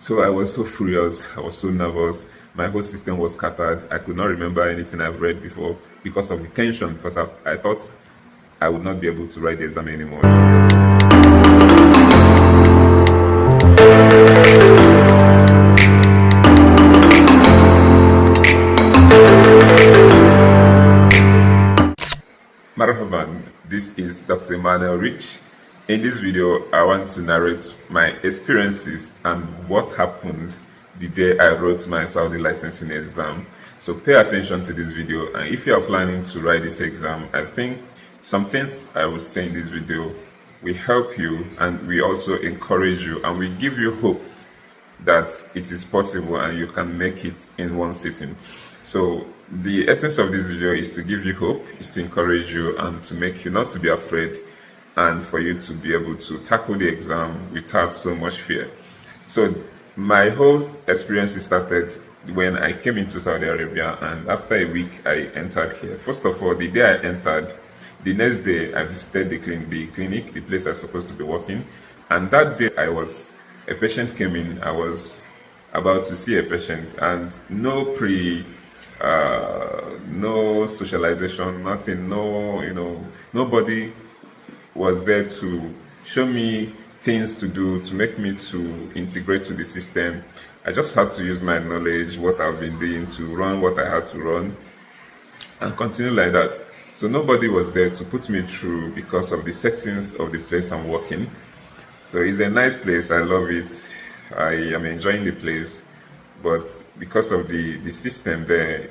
So I was so furious, I was so nervous. My whole system was scattered. I could not remember anything I've read before because of the tension, because I thought I would not be able to write the exam anymore. Marhaban, this is Dr. Emmanuel Rich. In this video, I want to narrate my experiences and what happened the day I wrote my Saudi licensing exam. So pay attention to this video, and if you are planning to write this exam, I think some things I will say in this video will help you, and we also encourage you, and we give you hope that it is possible and you can make it in one sitting. So the essence of this video is to give you hope, is to encourage you, and to make you not to be afraid, and for you to be able to tackle the exam without so much fear. So my whole experience started when I came into Saudi Arabia, and after a week I entered here. First of all, the day I entered, the next day I visited the clinic, the place I was supposed to be working, and that day a patient came in. I was about to see a patient, and no socialization, nothing, nobody was there to show me things to do, to make me to integrate to the system. I just had to use my knowledge, what I've been doing, to run what I had to run and continue like that. So nobody was there to put me through because of the settings of the place I'm working. So it's a nice place, I love it, I am enjoying the place, but because of the system there,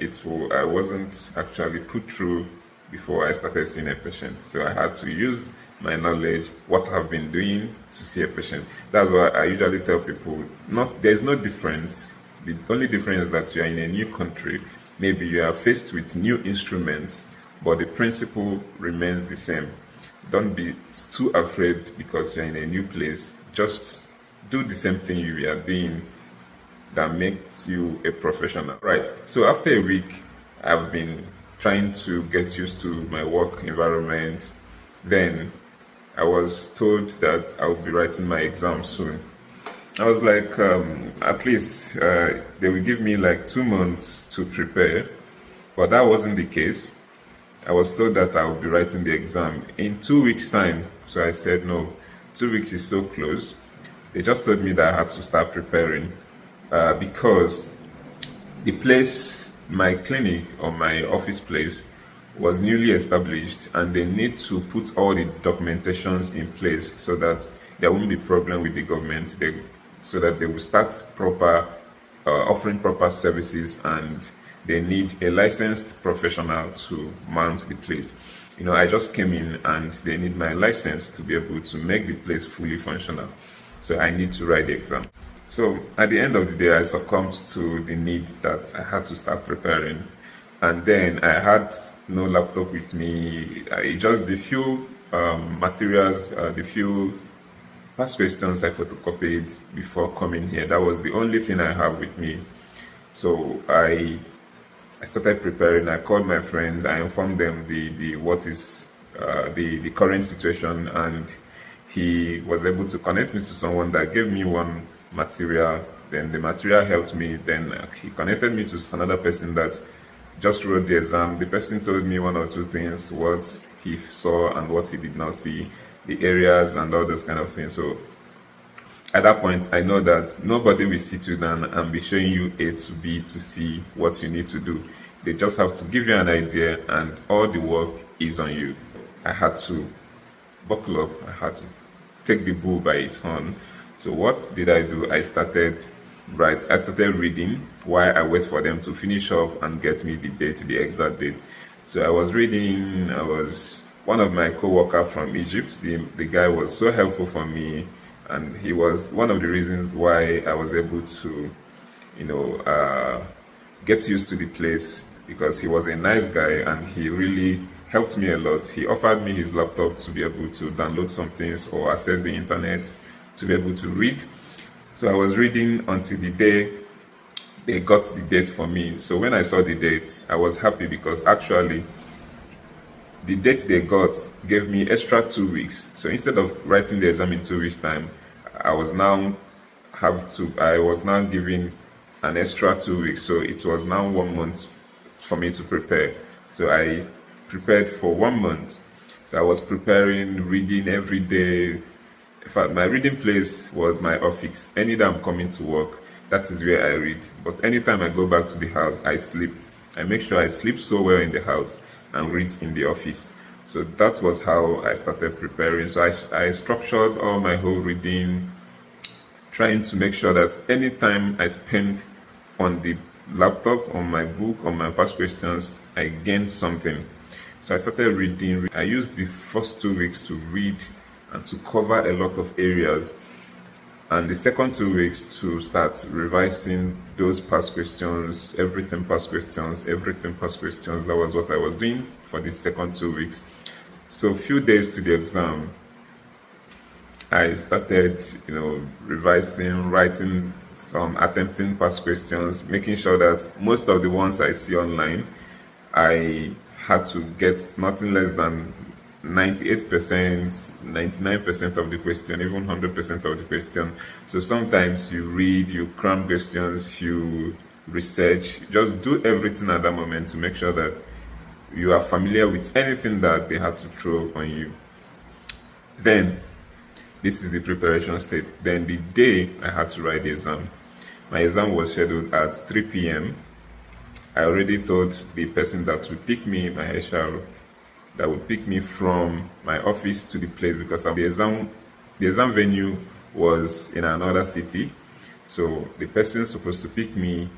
I wasn't actually put through before I started seeing a patient. So I had to use my knowledge, what I've been doing to see a patient. That's why I usually tell people, there's no difference. The only difference is that you are in a new country. Maybe you are faced with new instruments, but the principle remains the same. Don't be too afraid because you're in a new place. Just do the same thing you are doing that makes you a professional. Right. So after a week, I've been trying to get used to my work environment. Then I was told that I would be writing my exam soon. I was like, at least they will give me like 2 months to prepare, but that wasn't the case. I was told that I would be writing the exam in 2 weeks' time. So I said, no, 2 weeks is so close. They just told me that I had to start preparing because the place, my clinic or my office place, was newly established, and they need to put all the documentations in place so that there won't be problem with the government, so that they will start offering proper services, and they need a licensed professional to mount the place. I just came in and they need my license to be able to make the place fully functional. So I need to write the exam. So at the end of the day, I succumbed to the need that I had to start preparing. And then I had no laptop with me. Just the few materials, the few past questions I photocopied before coming here. That was the only thing I have with me. So I started preparing. I called my friends. I informed them what is the current situation, and he was able to connect me to someone that gave me one material. Then the material helped me. Then he connected me to another person that just wrote the exam. The person told me 1 or 2 things, what he saw and what he did not see, the areas and all those kind of things. So at that point, I know that nobody will sit you down and be showing you A to B to C what you need to do. They just have to give you an idea, and all the work is on you. I had to buckle up. I had to take the bull by its horn. So what did I do? I started reading while I wait for them to finish up and get me the exact date. So I was reading. One of my co-workers from Egypt, the guy was so helpful for me, and he was one of the reasons why I was able to, get used to the place, because he was a nice guy and he really helped me a lot. He offered me his laptop to be able to download some things or access the internet to be able to read. So I was reading until the day they got the date for me. So when I saw the date, I was happy, because actually the date they got gave me extra 2 weeks. So instead of writing the exam in 2 weeks' time, I was now I was now given an extra 2 weeks, so it was now 1 month for me to prepare. So I prepared for 1 month. So I was preparing, reading every day. In fact, my reading place was my office. Anytime I'm coming to work, that is where I read. But anytime I go back to the house, I sleep. I make sure I sleep so well in the house and read in the office. So that was how I started preparing. So I structured all my whole reading, trying to make sure that any time I spend on the laptop, on my book, on my past questions, I gained something. So I started reading. I used the first 2 weeks to read and to cover a lot of areas, and the second 2 weeks to start revising those past questions, everything past questions, everything past questions. That was what I was doing for the second 2 weeks. So a few days to the exam, I started, revising, writing some, attempting past questions, making sure that most of the ones I see online, I had to get nothing less than 98%, 99% of the question, even 100% of the question. So sometimes you read, you cram questions, you research, just do everything at that moment to make sure that you are familiar with anything that they had to throw on you. Then, this is the preparation state. Then the day I had to write the exam, my exam was scheduled at 3 p.m. I already told the person that would pick me, my HR, that would pick me from my office to the place, because the exam venue was in another city. So the person supposed to pick me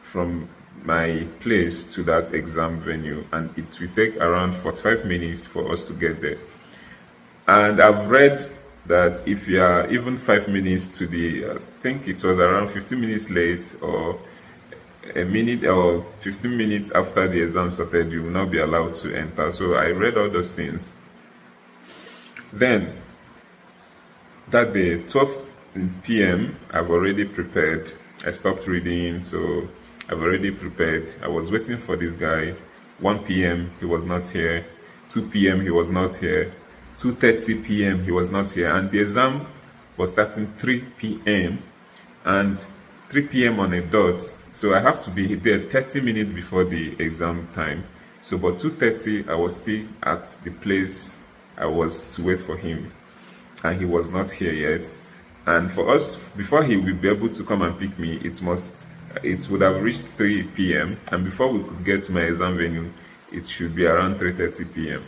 from my place to that exam venue, and it will take around 45 minutes for us to get there. And I've read that if you are even 5 minutes to I think it was around 15 minutes late, or a minute or 15 minutes after the exam started, you will not be allowed to enter. So I read all those things. Then that day, 12 p.m., I've already prepared. I stopped reading, so I've already prepared. I was waiting for this guy. 1 p.m., he was not here. 2 p.m., he was not here. 2:30 p.m., he was not here. And the exam was starting 3 p.m. and 3 p.m. on a dot. So I have to be there 30 minutes before the exam time. So by 2:30, I was still at the place I was to wait for him, and he was not here yet. And for us, before he will be able to come and pick me, it would have reached 3 p.m. And before we could get to my exam venue, it should be around 3:30 p.m.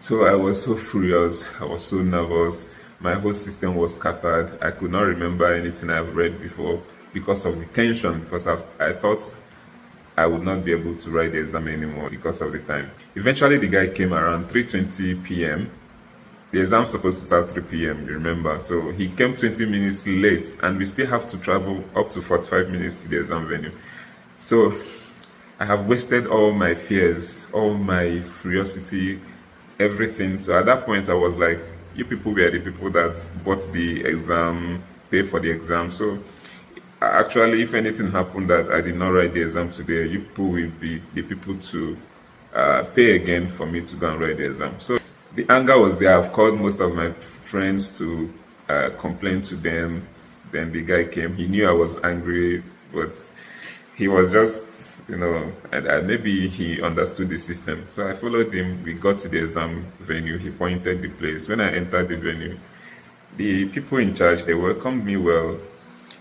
So I was so furious, I was so nervous. My whole system was scattered. I could not remember anything I've read before because of the tension, because I thought I would not be able to write the exam anymore because of the time. Eventually, the guy came around 3:20 p.m. The exam's supposed to start 3 p.m., you remember. So he came 20 minutes late, and we still have to travel up to 45 minutes to the exam venue. So I have wasted all my fears, all my curiosity, everything. So at that point, I was like, you people were the people that bought the exam, pay for the exam. So actually, if anything happened that I did not write the exam today, you people will be the people to pay again for me to go and write the exam. So the anger was there. I've called most of my friends to complain to them. Then the guy came. He knew I was angry, but he was just, and maybe he understood the system. So I followed him. We got to the exam venue. He pointed the place. When I entered the venue, the people in charge, they welcomed me well,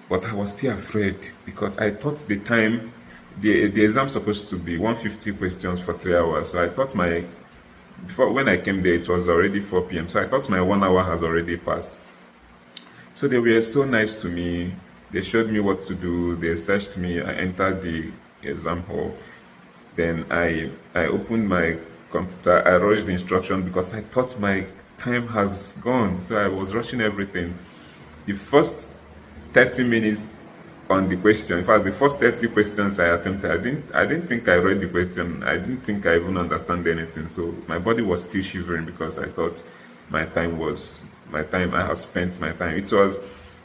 but I was still afraid because I thought the time, the exam supposed to be 150 questions for 3 hours. So I thought when I came there, it was already 4 p.m. So I thought my 1 hour has already passed. So they were so nice to me. They showed me what to do. They searched me. I entered the exam hall. Then I opened my computer. I rushed the instruction because I thought my time has gone. So I was rushing everything. The first 30 minutes on the question, in fact, the first 30 questions I attempted, I didn't think I read the question. I didn't think I even understand anything. So my body was still shivering because I thought I had spent my time. It was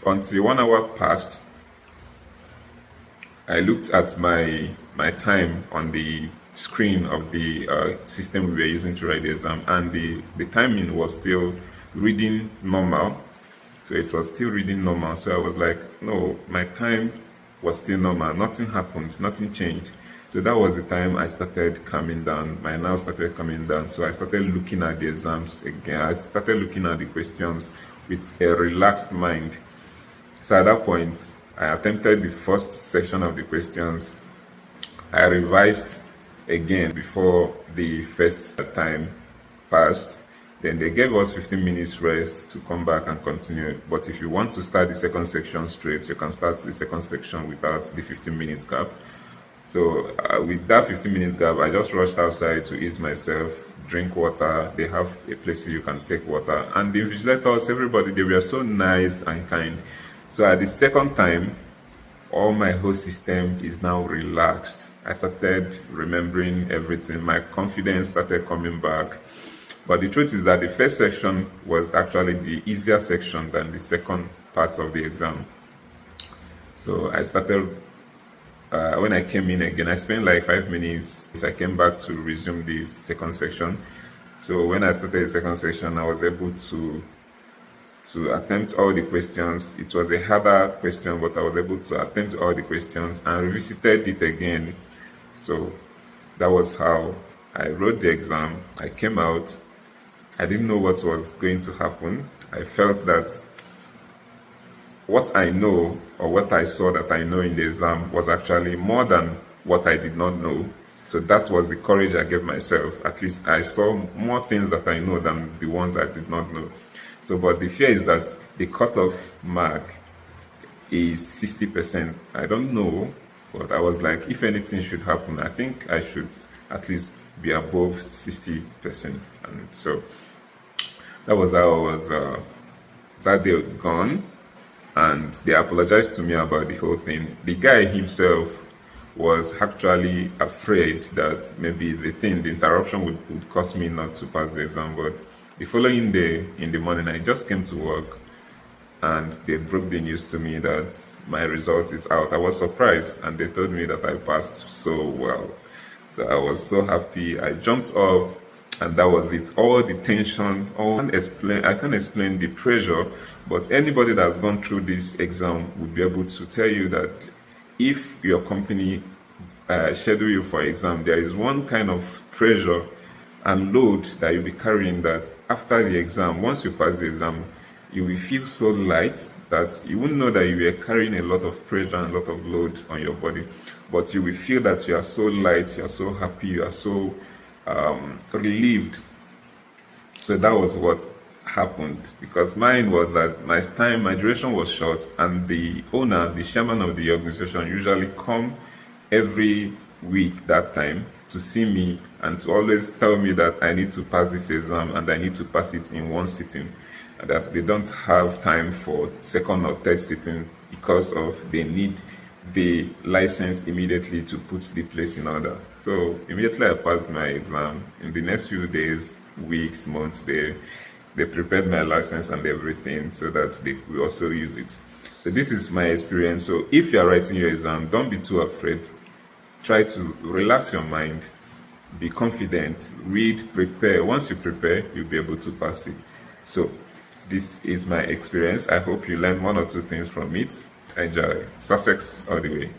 until 1 hour passed, I looked at my time on the screen of the system we were using to write the exam, and the timing was still reading normal. So it was still reading normal. So I was like, no, my time was still normal. Nothing happened, nothing changed. So that was the time I started calming down. My nerves started calming down. So I started looking at the exams again. I started looking at the questions with a relaxed mind. So at that point, I attempted the first section of the questions. I revised again before the first time passed. Then they gave us 15 minutes rest to come back and continue. But if you want to start the second section straight, you can start the second section without the 15 minutes gap. So with that 15 minutes gap, I just rushed outside to ease myself, drink water. They have a place you can take water. And the invigilators, everybody, they were so nice and kind. So at the second time, all my whole system is now relaxed. I started remembering everything. My confidence started coming back. But the truth is that the first section was actually the easier section than the second part of the exam. So I started, when I came in again, I spent like 5 minutes. I came back to resume the second section. So when I started the second section, I was able to attempt all the questions. It was a harder question, but I was able to attempt all the questions and revisited it again. So that was how I wrote the exam. I came out. I didn't know what was going to happen. I felt that what I know or what I saw that I know in the exam was actually more than what I did not know. So that was the courage I gave myself. At least I saw more things that I know than the ones I did not know. So, but the fear is that the cutoff mark is 60%. I don't know, but I was like, if anything should happen, I think I should at least be above 60%. And so that was how I was that day gone. And they apologized to me about the whole thing. The guy himself was actually afraid that maybe the interruption would cause me not to pass the exam. But the following day in the morning, I just came to work and they broke the news to me that my result is out. I was surprised and they told me that I passed so well. So I was so happy. I jumped up and that was it. All the tension, I can't explain the pressure, but anybody that's gone through this exam would be able to tell you that if your company schedule you for exam, there is one kind of pressure and load that you'll be carrying that after the exam, once you pass the exam, you will feel so light that you wouldn't know that you were carrying a lot of pressure and a lot of load on your body. But you will feel that you are so light, you are so happy, you are so relieved. So that was what happened, because mine was that my duration was short, and the owner, the chairman of the organization, usually come every week that time to see me and to always tell me that I need to pass this exam and I need to pass it in one sitting, and that they don't have time for second or third sitting because of they need the license immediately to put the place in order. So immediately I passed my exam. In the next few days, weeks, months, they prepared my license and everything so that they will also use it. So this is my experience. So if you are writing your exam, don't be too afraid. Try to relax your mind, be confident, read, prepare. Once you prepare, you'll be able to pass it. So this is my experience. I hope you learned one or two things from it. Enjoy. Success all the way.